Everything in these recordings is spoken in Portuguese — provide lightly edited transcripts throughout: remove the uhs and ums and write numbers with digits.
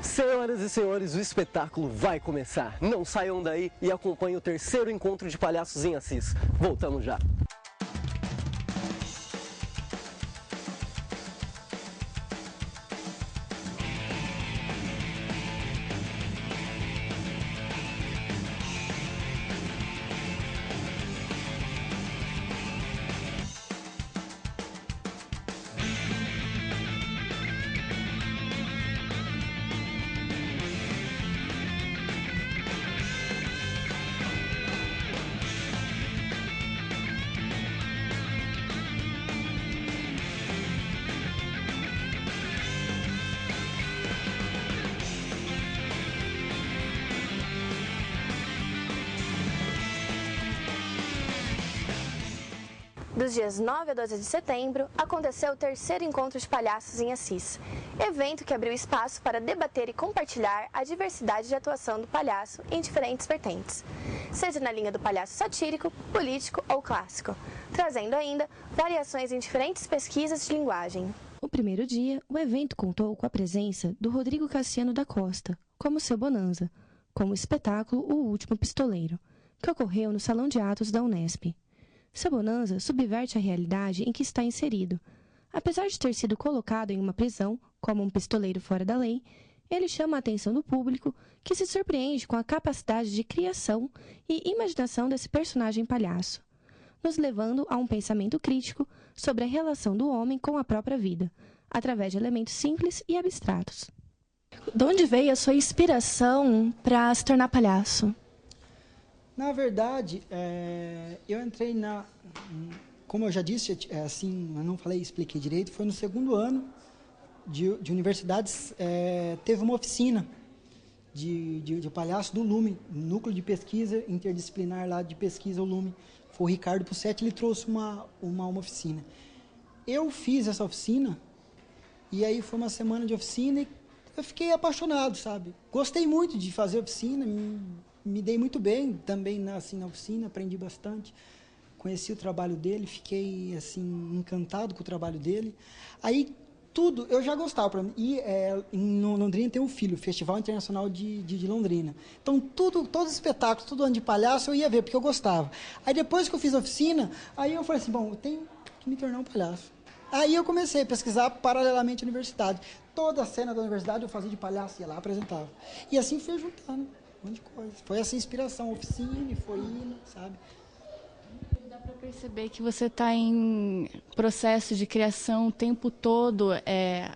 Senhoras e senhores, o espetáculo vai começar. Não saiam daí e acompanhem o terceiro encontro de palhaços em Assis. Voltamos já. Dos dias 9 a 12 de setembro, aconteceu o terceiro encontro de palhaços em Assis, evento que abriu espaço para debater e compartilhar a diversidade de atuação do palhaço em diferentes vertentes, seja na linha do palhaço satírico, político ou clássico, trazendo ainda variações em diferentes pesquisas de linguagem. No primeiro dia, o evento contou com a presença do Rodrigo Cassiano da Costa, como seu Bonanza, com o espetáculo O Último Pistoleiro, que ocorreu no Salão de Atos da Unesp. Seu Bonanza subverte a realidade em que está inserido. Apesar de ter sido colocado em uma prisão, como um pistoleiro fora da lei, ele chama a atenção do público, que se surpreende com a capacidade de criação e imaginação desse personagem palhaço, nos levando a um pensamento crítico sobre a relação do homem com a própria vida, através de elementos simples e abstratos. De onde veio a sua inspiração para se tornar palhaço? Na verdade, eu entrei como eu já disse, assim, eu não falei, expliquei direito, foi no segundo ano de universidades, teve uma oficina de palhaço do Lume, núcleo de pesquisa interdisciplinar lá de pesquisa, o Lume. Foi o Ricardo Pussetti, ele trouxe uma oficina. Eu fiz essa oficina, e aí foi uma semana de oficina e eu fiquei apaixonado, sabe? Gostei muito de fazer oficina, me dei muito bem também na oficina, aprendi bastante, conheci o trabalho dele, fiquei assim encantado com o trabalho dele. Aí tudo, eu já gostava, e em Londrina tem um FILO, Festival Internacional de Londrina. Então todos os espetáculos, todo ano de palhaço eu ia ver, porque eu gostava. Aí depois que eu fiz a oficina, aí eu falei assim, bom, eu tenho que me tornar um palhaço. Aí eu comecei a pesquisar paralelamente à universidade. Toda a cena da universidade eu fazia de palhaço, ia lá, apresentava. E assim fui juntando um monte de coisa. Foi essa inspiração, oficina, foi indo, sabe? Dá para perceber que você está em processo de criação o tempo todo,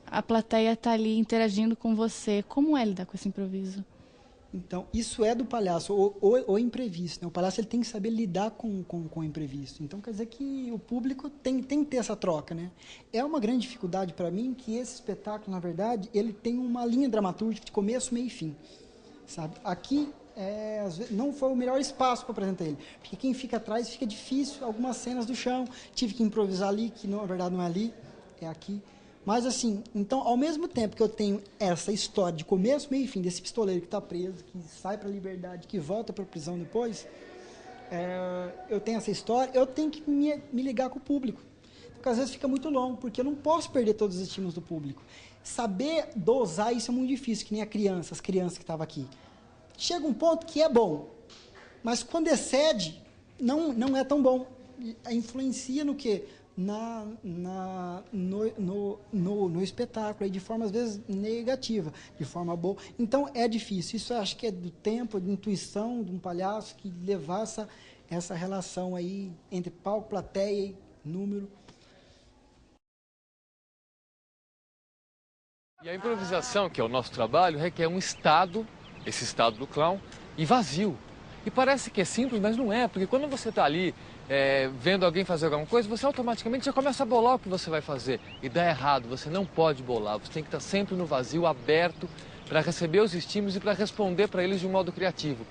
a plateia está ali interagindo com você. Como é lidar com esse improviso? Então, isso é do palhaço, o imprevisto, né? O palhaço ele tem que saber lidar com o imprevisto. Então, quer dizer que o público tem que ter essa troca, né? É uma grande dificuldade para mim que esse espetáculo, na verdade, ele tem uma linha dramatúrgica de começo, meio e fim, sabe? Aqui, às vezes, não foi o melhor espaço para apresentar ele, porque quem fica atrás fica difícil, algumas cenas do chão, tive que improvisar ali, que na verdade não é ali, é aqui. Mas assim, então, ao mesmo tempo que eu tenho essa história de começo, meio e fim, desse pistoleiro que está preso, que sai para a liberdade, que volta para a prisão depois, eu tenho essa história, eu tenho que me ligar com o público. Porque às vezes fica muito longo, porque eu não posso perder todos os estímulos do público. Saber dosar isso é muito difícil, que nem as crianças que estavam aqui. Chega um ponto que é bom, mas quando excede, não é tão bom. Influencia no quê? No espetáculo, aí, de forma às vezes negativa, de forma boa. Então é difícil, isso eu acho que é do tempo, de intuição de um palhaço que levar essa relação aí entre palco, plateia e número. E a improvisação, que é o nosso trabalho, requer um estado, esse estado do clown, e vazio. E parece que é simples, mas não é, porque quando você está ali vendo alguém fazer alguma coisa, você automaticamente já começa a bolar o que você vai fazer. E dá errado, você não pode bolar, você tem que estar sempre no vazio, aberto, para receber os estímulos e para responder para eles de um modo criativo.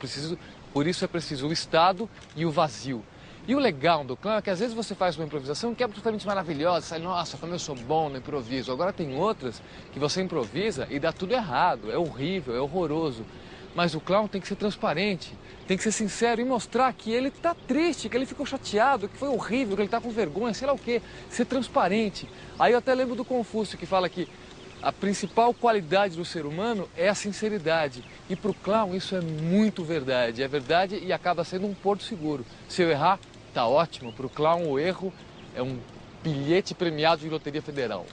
Por isso é preciso o estado e o vazio. E o legal do clown é que às vezes você faz uma improvisação que é absolutamente maravilhosa, sai, nossa, como eu sou bom no improviso. Agora tem outras que você improvisa e dá tudo errado, é horrível, é horroroso. Mas o clown tem que ser transparente, tem que ser sincero e mostrar que ele está triste, que ele ficou chateado, que foi horrível, que ele está com vergonha, sei lá o quê. Ser transparente. Aí eu até lembro do Confúcio que fala que a principal qualidade do ser humano é a sinceridade. E para o clown isso é muito verdade. É verdade e acaba sendo um porto seguro. Se eu errar, tá ótimo. Para o clown o erro é um bilhete premiado de Loteria Federal.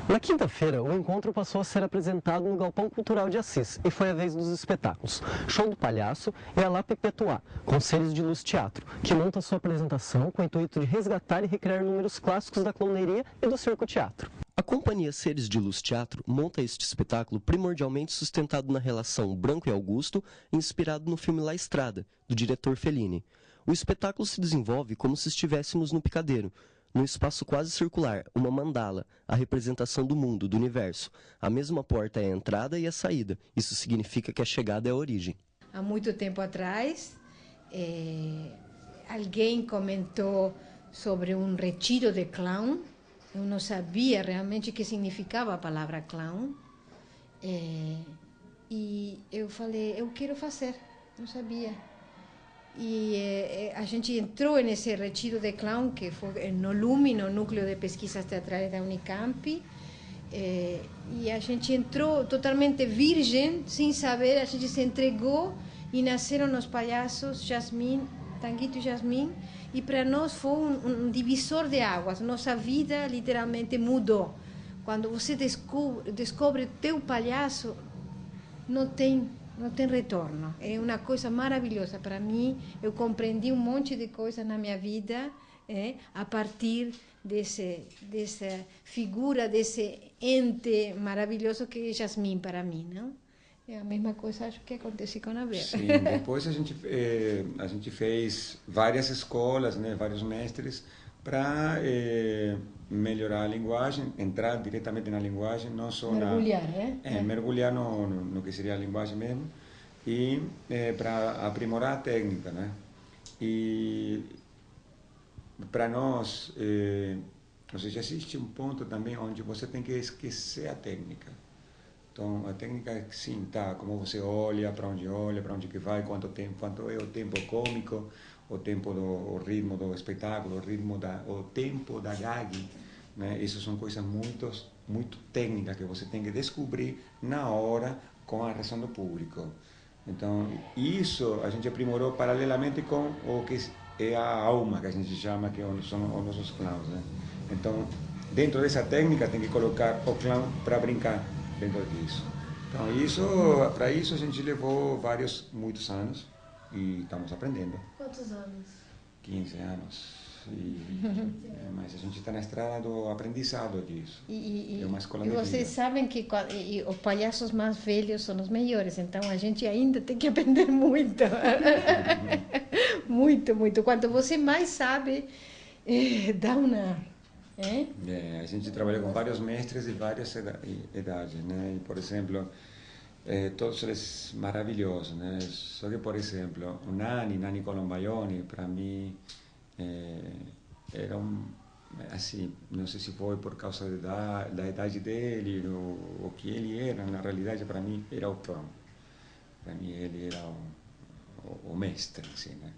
Na quinta-feira, o encontro passou a ser apresentado no Galpão Cultural de Assis e foi a vez dos espetáculos Show do Palhaço e A La Pepetuá, com Seres de Luz Teatro, que monta sua apresentação com o intuito de resgatar e recriar números clássicos da clowneria e do circo teatro. A companhia Seres de Luz Teatro monta este espetáculo primordialmente sustentado na relação Branco e Augusto, inspirado no filme La Estrada, do diretor Fellini. O espetáculo se desenvolve como se estivéssemos no picadeiro, num espaço quase circular, uma mandala, a representação do mundo, do universo. A mesma porta é a entrada e a saída. Isso significa que a chegada é a origem. Há muito tempo atrás, alguém comentou sobre um retiro de clown. Eu não sabia realmente o que significava a palavra clown. E eu falei, eu quero fazer. Não sabia. E a gente entrou nesse retiro de clown, que foi no LUMI, no Núcleo de Pesquisas Teatrais da Unicamp, e a gente entrou totalmente virgem, sem saber, a gente se entregou e nasceram os palhaços Jasmine, Tanguito e Jasmine, e para nós foi um divisor de águas. Nossa vida literalmente mudou. Quando você descobre teu palhaço, não tem retorno. É uma coisa maravilhosa para mim. Eu compreendi um monte de coisas na minha vida a partir dessa figura, desse ente maravilhoso que é Jasmine para mim, não? É a mesma coisa, acho que acontece com a Vera. Sim, depois a gente fez várias escolas, né, vários mestres, para melhorar a linguagem, entrar diretamente na linguagem, não só mergulhar, mergulhar no que seria a linguagem mesmo, e para aprimorar a técnica, né? E para nós, ou seja, existe um ponto também onde você tem que esquecer a técnica. Então, a técnica, sim, tá, como você olha, para onde que vai, quanto é o tempo cômico, o tempo o ritmo do espetáculo, o tempo da gag, né? Isso são coisas muito técnicas que você tem que descobrir na hora com a reação do público. Então, isso a gente aprimorou paralelamente com o que é a alma, que a gente chama, que são os nossos clowns, né? Então, dentro dessa técnica tem que colocar o clown para brincar dentro disso. Então, para isso a gente levou muitos anos e estamos aprendendo. Quantos anos? 15 anos. Mas a gente está na estrada do aprendizado disso. É uma escola de vida. E vocês sabem que os palhaços mais velhos são os melhores, então a gente ainda tem que aprender muito. muito. Quanto você mais sabe, dá uma... A gente trabalha com vários mestres de várias idades, né? E, por exemplo, todos eles maravilhosos, né? Só que, por exemplo, o Nani Colombaione, para mim, era assim, não sei se foi por causa da idade dele, o que ele era, na realidade, para mim, era o clown. Para mim, ele era o mestre, assim, né?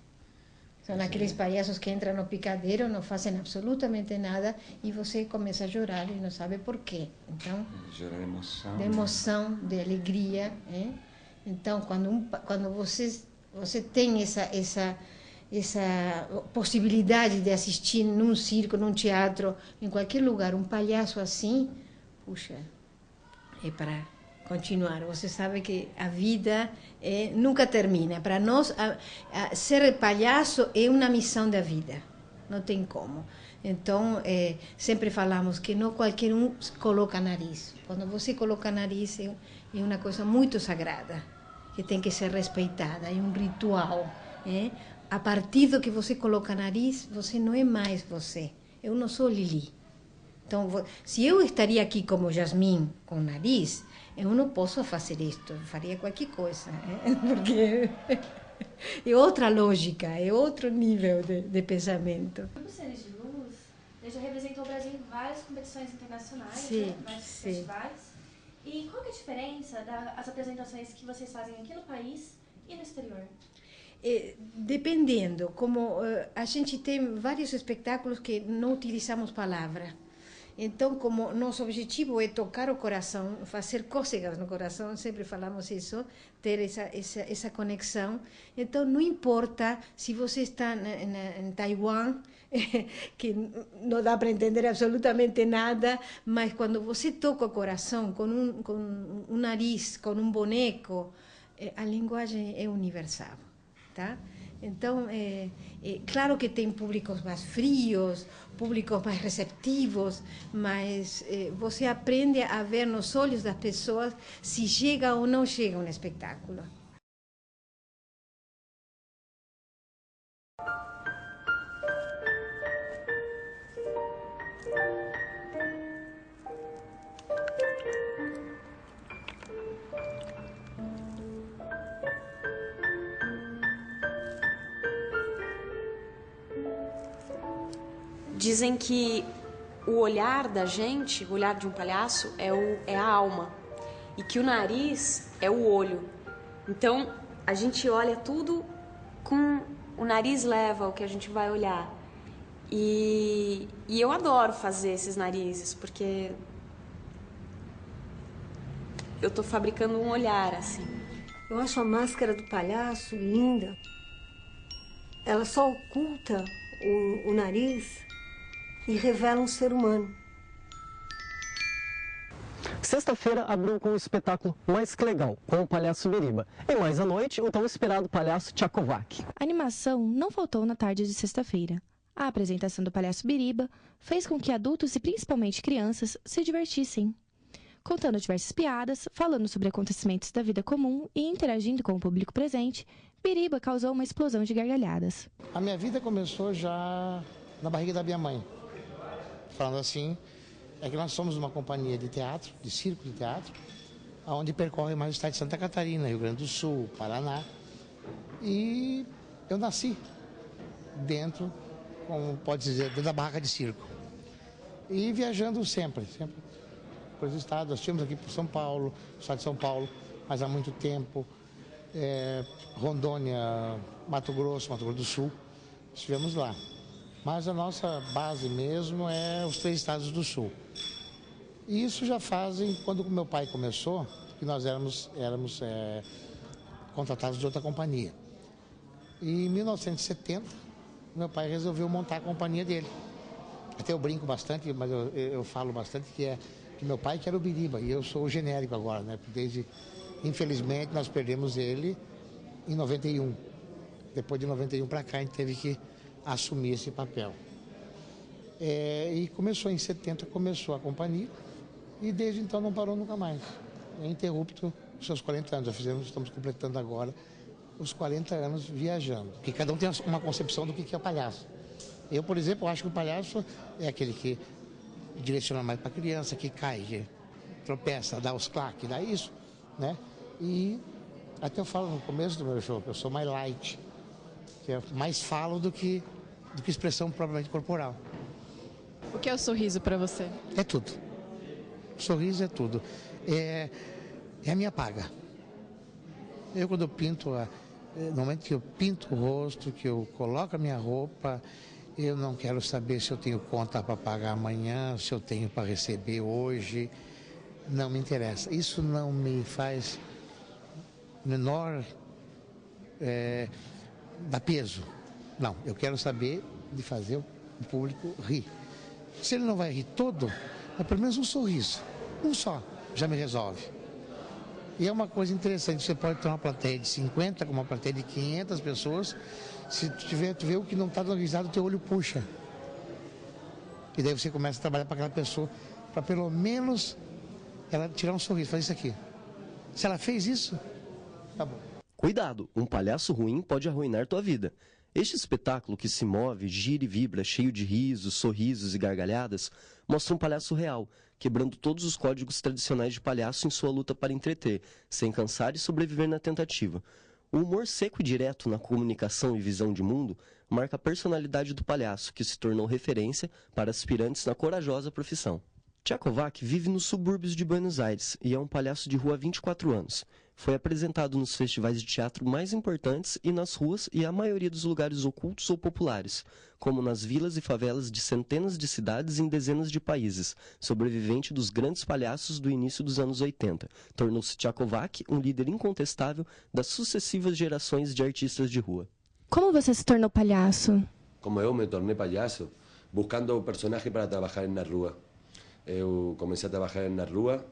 São aqueles palhaços que entram no picadeiro, não fazem absolutamente nada e você começa a chorar e não sabe por quê. Então, chorar de emoção. De emoção, de alegria. Então, quando você tem essa possibilidade de assistir num circo, num teatro, em qualquer lugar, um palhaço assim, puxa, é para continuar. Você sabe que a vida nunca termina. Para nós, ser palhaço é uma missão da vida. Não tem como. Então, sempre falamos que não qualquer um coloca nariz. Quando você coloca nariz, é uma coisa muito sagrada, que tem que ser respeitada. É um ritual. A partir do que você coloca nariz, você não é mais você. Eu não sou Lili. Então, se eu estaria aqui como Jasmine, com nariz, eu não posso fazer isto, eu faria qualquer coisa, porque é outra lógica, é outro nível de pensamento. O Seres de Luz já representou o Brasil em várias competições internacionais, sim, vários sim. festivais. E qual que é a diferença das apresentações que vocês fazem aqui no país e no exterior? Dependendo, como a gente tem vários espetáculos que não utilizamos palavra. Então, como nosso objetivo é tocar o coração, fazer cócegas no coração, sempre falamos isso, ter essa conexão. Então, não importa se você está em Taiwan, que não dá para entender absolutamente nada, mas quando você toca o coração com um nariz, com um boneco, a linguagem é universal, tá? Então, claro que tem públicos mais frios, públicos mais receptivos, mas você aprende a ver nos olhos das pessoas se chega ou não chega um espetáculo. Dizem que o olhar da gente, o olhar de um palhaço, é a alma. E que o nariz é o olho. Então, a gente olha tudo com... O nariz leva o que a gente vai olhar. E eu adoro fazer esses narizes, porque... eu tô fabricando um olhar, assim. Eu acho a máscara do palhaço linda. Ela só oculta o nariz e revela um ser humano. Sexta-feira abriu com o espetáculo Mais Que Legal, com o palhaço Biriba. E mais à noite, o tão esperado palhaço Tchakovac. A animação não faltou na tarde de sexta-feira. A apresentação do palhaço Biriba fez com que adultos e principalmente crianças se divertissem. Contando diversas piadas, falando sobre acontecimentos da vida comum e interagindo com o público presente, Biriba causou uma explosão de gargalhadas. A minha vida começou já na barriga da minha mãe. Falando assim, é que nós somos uma companhia de teatro, de circo de teatro, onde percorre mais o estado de Santa Catarina, Rio Grande do Sul, Paraná. E eu nasci dentro, como pode dizer, dentro da barraca de circo. E viajando sempre por esse estado. Nós tínhamos aqui por São Paulo, estado de São Paulo, mas há muito tempo. Rondônia, Mato Grosso do Sul, estivemos lá. Mas a nossa base mesmo é os 3 estados do Sul. E isso já fazem, quando meu pai começou, que nós éramos contratados de outra companhia. E em 1970, meu pai resolveu montar a companhia dele. Até eu brinco bastante, mas eu falo bastante que meu pai que era o Biriba, e eu sou o genérico agora, né? Porque infelizmente, nós perdemos ele em 91. Depois de 91 para cá, a gente teve que assumir esse papel. E começou em 70, começou a companhia, e desde então não parou nunca mais. É interrupto os seus 40 anos. Estamos completando agora os 40 anos viajando. Porque cada um tem uma concepção do que é o palhaço. Eu, por exemplo, acho que o palhaço é aquele que direciona mais para a criança, que cai, que tropeça, dá os claques, dá isso, né? E até eu falo no começo do meu show que eu sou mais light, que eu mais falo do que expressão propriamente corporal. O que é o sorriso para você? É tudo. O sorriso é tudo. É a minha paga. Eu, quando eu pinto, no momento que eu pinto o rosto, que eu coloco a minha roupa, eu não quero saber se eu tenho conta para pagar amanhã, se eu tenho para receber hoje. Não me interessa. Isso não me faz menor dar peso. Não, eu quero saber de fazer o público rir. Se ele não vai rir todo, é pelo menos um sorriso. Um só já me resolve. E é uma coisa interessante, você pode ter uma plateia de 50 com uma plateia de 500 pessoas, se tu vê o que não está dando risada, o teu olho puxa. E daí você começa a trabalhar para aquela pessoa, para pelo menos ela tirar um sorriso, fazer isso aqui. Se ela fez isso, tá bom. Cuidado, um palhaço ruim pode arruinar tua vida. Este espetáculo que se move, gira e vibra, cheio de risos, sorrisos e gargalhadas, mostra um palhaço real, quebrando todos os códigos tradicionais de palhaço em sua luta para entreter, sem cansar e sobreviver na tentativa. O humor seco e direto na comunicação e visão de mundo marca a personalidade do palhaço, que se tornou referência para aspirantes na corajosa profissão. Tchakovac vive nos subúrbios de Buenos Aires e é um palhaço de rua há 24 anos. Foi apresentado nos festivais de teatro mais importantes e nas ruas e a maioria dos lugares ocultos ou populares, como nas vilas e favelas de centenas de cidades em dezenas de países, sobrevivente dos grandes palhaços do início dos anos 80. Tornou-se Tchakovac um líder incontestável das sucessivas gerações de artistas de rua. Como você se tornou palhaço? Como eu me tornei palhaço? Buscando um personagem para trabalhar na rua. Eu comecei a trabalhar na rua,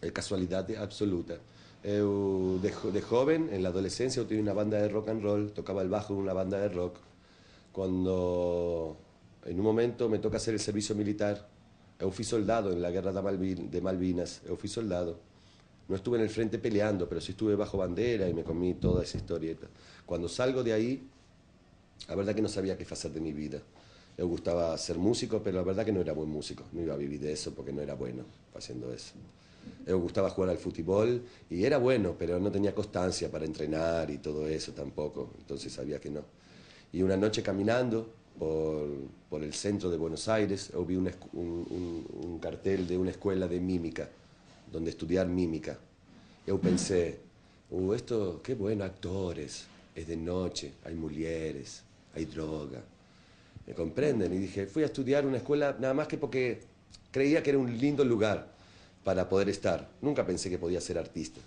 é casualidade absoluta. Eu, de joven, en la adolescencia, eu tive uma banda de rock and roll, tocava o baixo em uma banda de rock. Quando, em um momento, me toca fazer o serviço militar, eu fui soldado na guerra de Malvinas, eu fui soldado. Não estuve no frente peleando, mas sí estuve bajo bandera e me comí toda essa historieta. Quando salgo de aí, a verdade é que não sabia o que fazer de minha vida. Eu gostava de ser músico, mas a verdade é que não era bom músico. Não ia a vivir de isso porque não era bueno fazendo isso. Eu gostava de jugar al futebol e era bueno, mas não tinha constância para treinar e todo isso tampouco. Então sabia que não. E uma noite caminhando por el centro de Buenos Aires, eu vi um cartel de uma escola de mímica, donde estudiar mímica. Eu pensei, esto, qué bueno, actores, es de noche, hay mujeres, hay droga. ¿Me comprenden? Y dije, fui a estudiar una escuela nada más que porque creía que era un lindo lugar para poder estar. Nunca pensé que podía ser artista.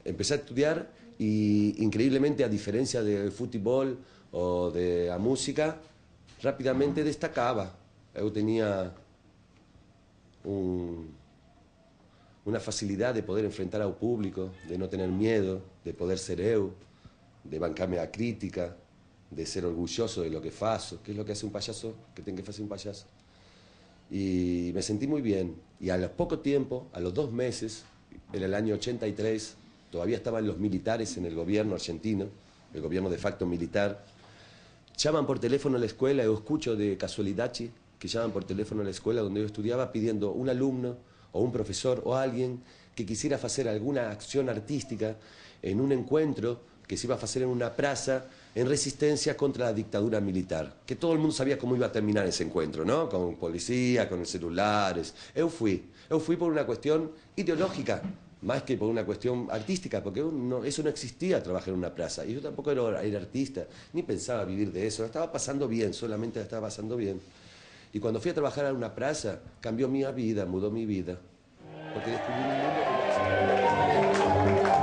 Empecé a estudiar y increíblemente, a diferencia del fútbol o de la música, rápidamente destacaba. Yo tenía una facilidad de poder enfrentar al público, de no tener miedo, de poder ser eu, de bancarme a crítica, de ser orgulloso de lo que faço, que es lo que hace un payaso, que tiene que hacer un payaso. Y me sentí muy bien. Y a los poco tiempo, a los 2 meses, en el año 83, todavía estaban los militares en el gobierno argentino, el gobierno de facto militar. Llaman por teléfono a la escuela, yo escucho de casualidad que llaman por teléfono a la escuela donde yo estudiaba pidiendo un alumno o un profesor o alguien que quisiera hacer alguna acción artística en un encuentro que se iba a hacer en una plaza en resistencia contra la dictadura militar. Que todo el mundo sabía cómo iba a terminar ese encuentro, ¿no? Con policía, con celulares. Eu fui por una cuestión ideológica, más que por una cuestión artística, porque eso no existía, trabajar en una plaza. Y yo tampoco era artista, ni pensaba vivir de eso. La estaba pasando bien, solamente la estaba pasando bien. Y cuando fui a trabajar a una plaza, cambió mi vida, mudó mi vida. Porque descubrí un mundo que no existía.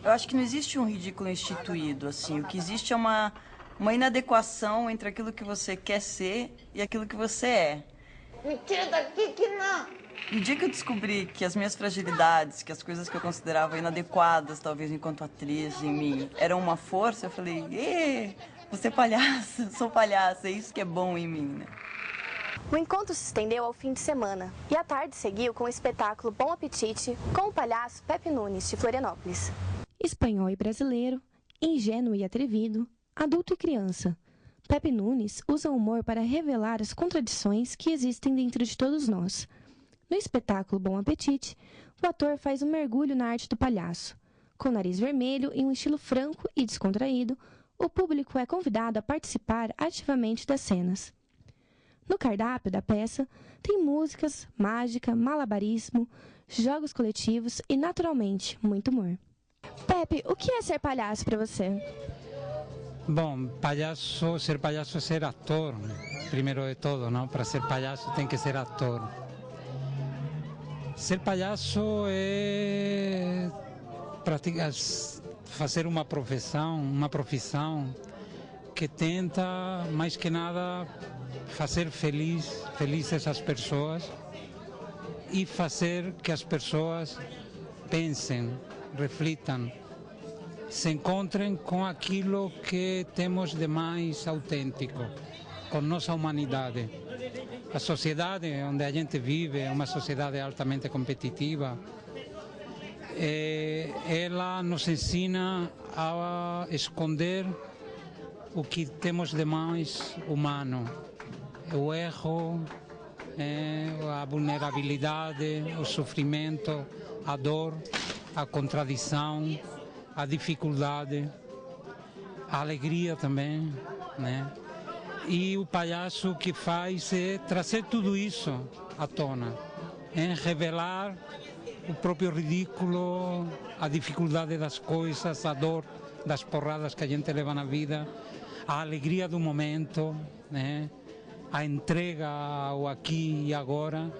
Eu acho que não existe um ridículo instituído, assim. O que existe é uma inadequação entre aquilo que você quer ser e aquilo que você é. Me tira daqui que não! No dia que eu descobri que as minhas fragilidades, que as coisas que eu considerava inadequadas, talvez enquanto atriz em mim, eram uma força, eu falei, você é palhaça, sou palhaça, é isso que é bom em mim, né? O encontro se estendeu ao fim de semana e à tarde seguiu com o espetáculo Bom Apetite com o palhaço Pepe Nunes, de Florianópolis. Espanhol e brasileiro, ingênuo e atrevido, adulto e criança, Pepe Nunes usa o humor para revelar as contradições que existem dentro de todos nós. No espetáculo Bom Apetite, o ator faz um mergulho na arte do palhaço. Com o nariz vermelho e um estilo franco e descontraído, o público é convidado a participar ativamente das cenas. No cardápio da peça, tem músicas, mágica, malabarismo, jogos coletivos e, naturalmente, muito humor. Pepe, o que é ser palhaço para você? Bom, ser palhaço é ser ator, né? Primeiro de todo, não? Para ser palhaço tem que ser ator. Ser palhaço é fazer uma profissão que tenta, mais que nada, fazer felizes as pessoas e fazer que as pessoas pensem, reflitam, se encontrem com aquilo que temos de mais autêntico, com nossa humanidade. A sociedade onde a gente vive é uma sociedade altamente competitiva ela nos ensina a esconder o que temos de mais humano, o erro, a vulnerabilidade, o sofrimento, a dor, a contradição, a dificuldade, a alegria também, né? E o palhaço que faz é trazer tudo isso à tona, revelar o próprio ridículo, a dificuldade das coisas, a dor das porradas que a gente leva na vida, a alegria do momento, né? A entrega ao aqui e agora.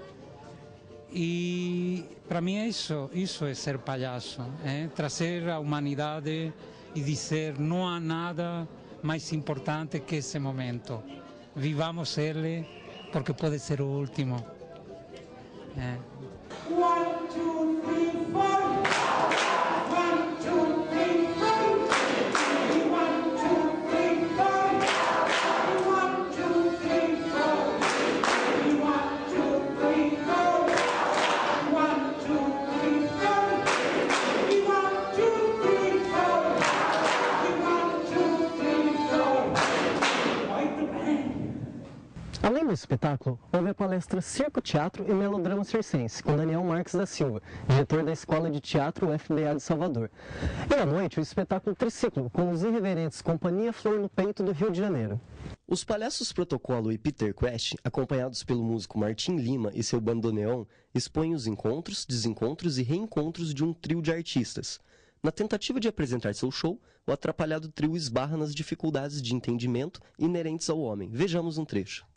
E para mim é isso é ser palhaço, trazer a humanidade e dizer não há nada mais importante que esse momento. Vivamos ele porque pode ser o último. 1, 2, 3, 4. 1, 2, 3, 4. 1, 2, 3, 4. 1, 2, 3, 4. 1, 2, 3, 4. 1, 2, 3, 4. 1, 2, 3, 4. 1, 2, 3, 4. Muito bem. Além do espetáculo, houve a palestra Circo, Teatro e Melodrama Circense, com Daniel Marques da Silva, diretor da Escola de Teatro UFBA de Salvador. E à noite, o espetáculo Triciclo, com os irreverentes Companhia Flor no Peito do Rio de Janeiro. Os palhaços Protocolo e Peter Crash, acompanhados pelo músico Martim Lima e seu bandoneon, expõem os encontros, desencontros e reencontros de um trio de artistas. Na tentativa de apresentar seu show, o atrapalhado trio esbarra nas dificuldades de entendimento inerentes ao homem. Vejamos um trecho.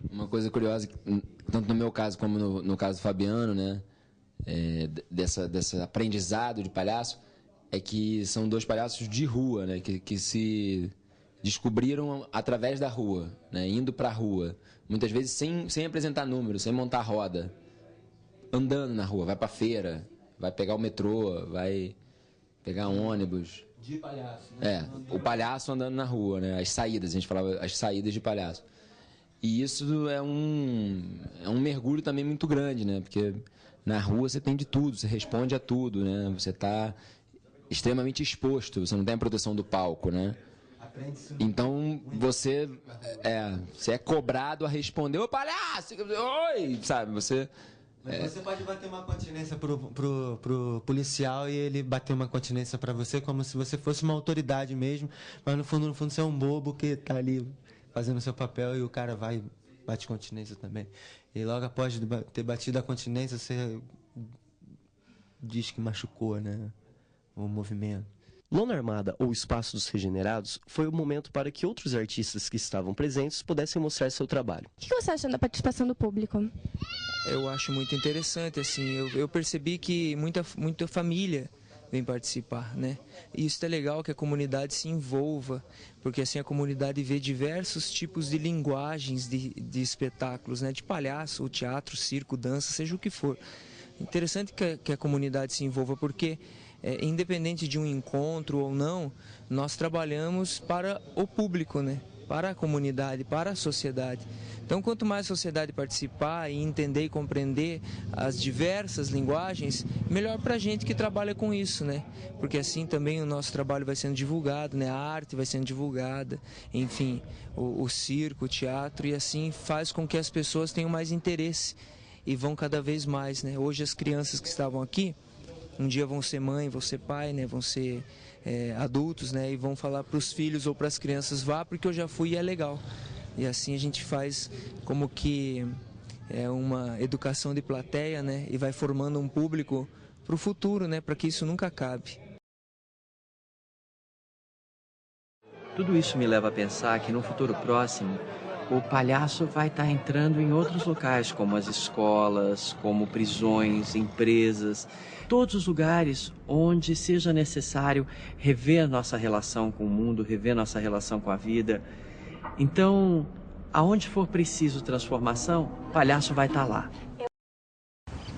Uma coisa curiosa, tanto no meu caso como no caso do Fabiano, né, desse aprendizado de palhaço, é que são dois palhaços de rua, né, que se descobriram através da rua, né, indo para a rua, muitas vezes sem apresentar número, sem montar roda, andando na rua, vai para feira, vai pegar o metrô, vai pegar um ônibus. De palhaço, né? O palhaço andando na rua, né, as saídas, a gente falava as saídas de palhaço. E isso é um mergulho também muito grande, né? Porque na rua você tem de tudo, você responde a tudo, né? Você está extremamente exposto, você não tem a proteção do palco, né? Então você é cobrado a responder: ô palhaço, oi, sabe? Mas você pode bater uma continência pro policial e ele bater uma continência para você como se você fosse uma autoridade mesmo, mas no fundo você é um bobo que tá ali fazendo seu papel e o cara bate continência também. E logo após ter batido a continência, você diz que machucou, né, o movimento. Lona Armada, ou Espaço dos Regenerados, foi o momento para que outros artistas que estavam presentes pudessem mostrar seu trabalho. O que você acha da participação do público? Eu acho muito interessante, assim, eu percebi que muita família vem participar, né? E isso é legal, que a comunidade se envolva, porque assim a comunidade vê diversos tipos de linguagens de espetáculos, né? De palhaço, ou teatro, circo, dança, seja o que for. Interessante que a comunidade se envolva, porque independente de um encontro ou não, nós trabalhamos para o público, né? Para a comunidade, para a sociedade. Então, quanto mais a sociedade participar e entender e compreender as diversas linguagens, melhor para a gente que trabalha com isso, né? Porque assim também o nosso trabalho vai sendo divulgado, né? A arte vai sendo divulgada, enfim, o circo, o teatro, e assim faz com que as pessoas tenham mais interesse e vão cada vez mais, né? Hoje as crianças que estavam aqui, um dia vão ser mãe, vão ser pai, né? Vão ser adultos, né? E vão falar para os filhos ou para as crianças: vá porque eu já fui e é legal. E assim a gente faz como que uma educação de plateia, né? E vai formando um público para o futuro, né? Para que isso nunca acabe. Tudo isso me leva a pensar que no futuro próximo o palhaço vai estar entrando em outros locais, como as escolas, como prisões, empresas, todos os lugares onde seja necessário rever a nossa relação com o mundo, rever nossa relação com a vida. Então, aonde for preciso transformação, o palhaço vai estar lá.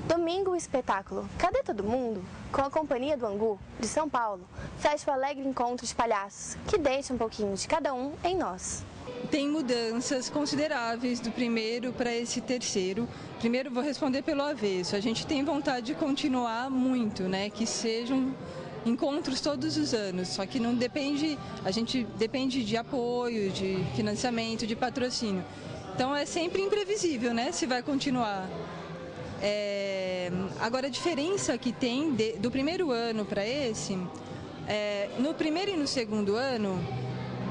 Domingo, o espetáculo Cadê Todo Mundo? Com a Companhia do Angu, de São Paulo, fecha o alegre encontro de palhaços, que deixa um pouquinho de cada um em nós. Tem mudanças consideráveis do primeiro para esse terceiro. Primeiro, vou responder pelo avesso. A gente tem vontade de continuar muito, né? Que sejam encontros todos os anos, só que não depende, a gente depende de apoio, de financiamento, de patrocínio. Então é sempre imprevisível, né? Se vai continuar. Agora, a diferença que tem do primeiro ano para esse, no primeiro e no segundo ano,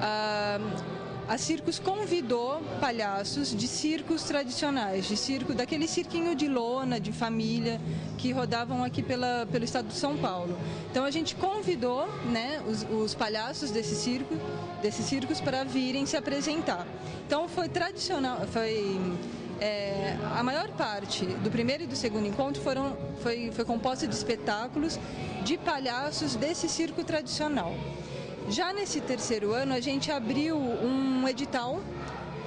a Circos convidou palhaços de circos tradicionais, daquele cirquinho de lona, de família, que rodavam aqui pelo estado de São Paulo. Então a gente convidou, né, os palhaços desses circos para virem se apresentar. Então foi tradicional, a maior parte do primeiro e do segundo encontro foi composta de espetáculos de palhaços desse circo tradicional. Já nesse terceiro ano, a gente abriu um edital,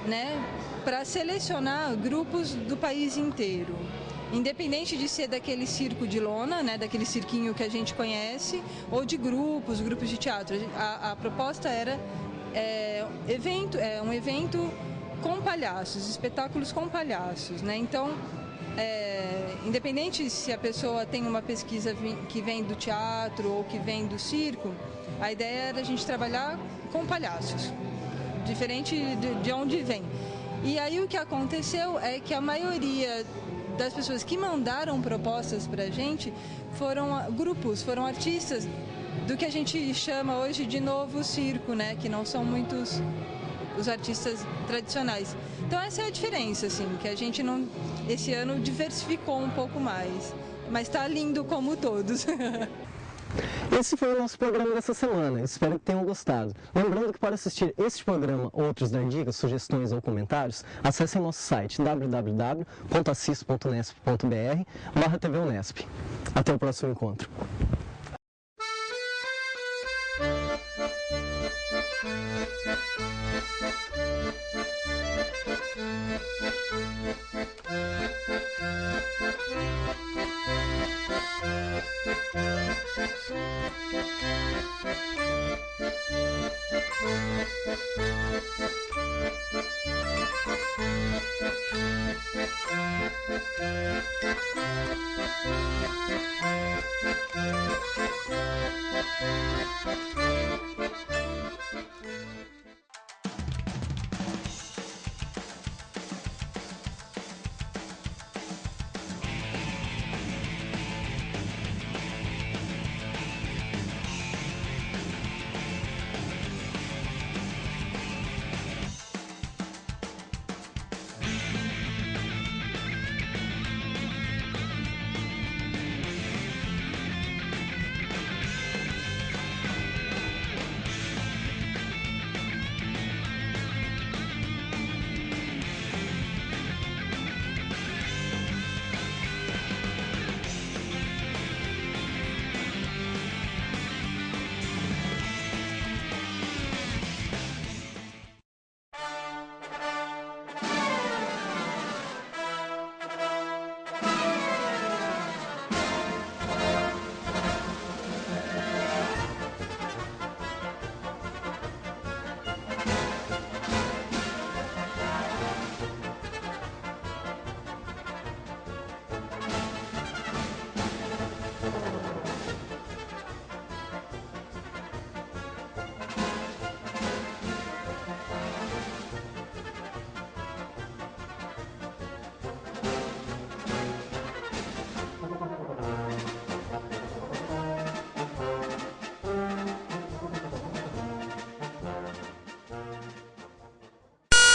né, para selecionar grupos do país inteiro. Independente de ser daquele circo de lona, né, daquele cirquinho que a gente conhece, ou de grupos de teatro. A proposta era um evento com palhaços, espetáculos com palhaços, né? Então, independente se a pessoa tem uma pesquisa que vem do teatro ou que vem do circo, a ideia era a gente trabalhar com palhaços, diferente de onde vem. E aí o que aconteceu é que a maioria das pessoas que mandaram propostas para a gente foram grupos, foram artistas do que a gente chama hoje de novo circo, né? Que não são muitos os artistas tradicionais. Então essa é a diferença, assim, que a gente esse ano diversificou um pouco mais, mas está lindo como todos. Esse foi o nosso programa dessa semana, espero que tenham gostado. Lembrando que para assistir este programa ou outros, dar dicas, sugestões ou comentários, acessem nosso site www.assis.unesp.br/TV Unesp. Até o próximo encontro. Thank you.